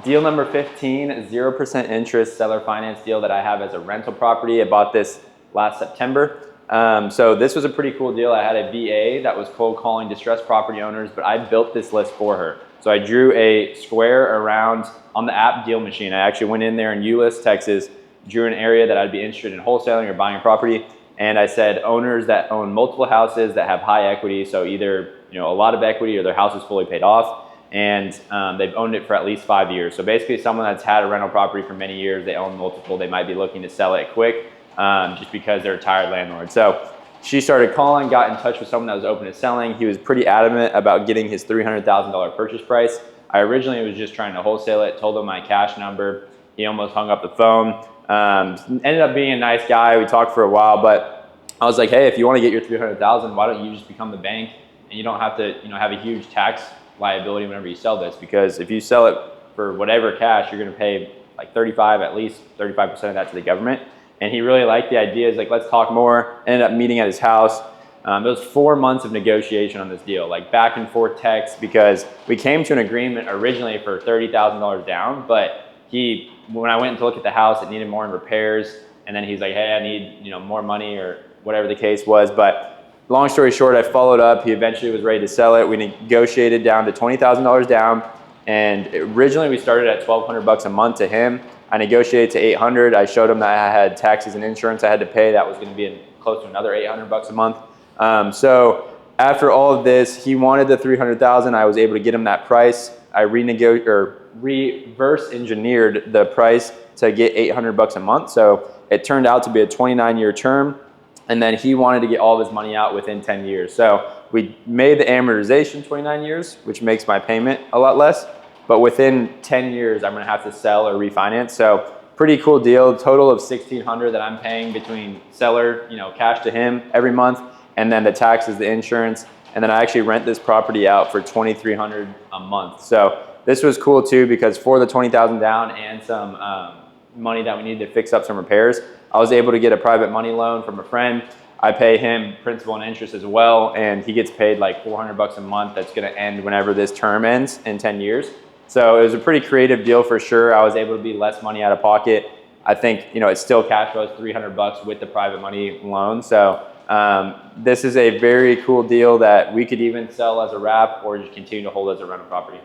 Deal number 15, 0% interest seller finance deal that I have as a rental property. I bought this last September. So this was a pretty cool deal. I had a VA that was cold calling distressed property owners, but I built this list for her. So I drew a square around on the app DealMachine. I actually went in there in Euless, Texas, drew an area that I'd be interested in wholesaling or buying a property. And I said owners that own multiple houses that have high equity, so either a lot of equity or their house is fully paid off, and they've owned it for at least 5 years. So basically someone that's had a rental property for many years, they own multiple, they might be looking to sell it quick just because they're a tired landlord. So she started calling, got in touch with someone that was open to selling. He was pretty adamant about getting his $300,000 purchase price. I originally was just trying to wholesale it, told him my cash number. He almost hung up the phone. Ended up being a nice guy. We talked for a while, but I was like, hey, if you want to get your $300,000, why don't you just become the bank and you don't have to have a huge tax liability whenever you sell this, because if you sell it for whatever cash, you're going to pay like at least 35% of that to the government. And he really liked the idea. He's like, let's talk more. Ended up meeting at his house. It was 4 months of negotiation on this deal, like back and forth text, because we came to an agreement originally for $30,000 down, but when I went to look at the house, it needed more in repairs. And then he's like, hey, I need more money, or whatever the case was. But long story short, I followed up. He eventually was ready to sell it. We negotiated down to $20,000 down. And originally we started at $1,200 a month to him. I negotiated to $800. I showed him that I had taxes and insurance I had to pay. That was going to be close to another $800 a month. So after all of this, he wanted the $300,000. I was able to get him that price. I reverse engineered the price to get $800 a month. So it turned out to be a 29-year term. And then he wanted to get all of his money out within 10 years. So we made the amortization 29 years, which makes my payment a lot less. But within 10 years, I'm gonna have to sell or refinance. So pretty cool deal. Total of $1,600 that I'm paying between seller, cash to him every month, and then the taxes, the insurance. And then I actually rent this property out for $2,300 a month. So this was cool too, because for the $20,000 down and some money that we needed to fix up some repairs, I was able to get a private money loan from a friend. I pay him principal and interest as well, and he gets paid like $400 a month. That's gonna end whenever this term ends in 10 years. So it was a pretty creative deal for sure. I was able to be less money out of pocket. I think, it still cash flows $300 with the private money loan. So this is a very cool deal that we could even sell as a wrap or just continue to hold as a rental property.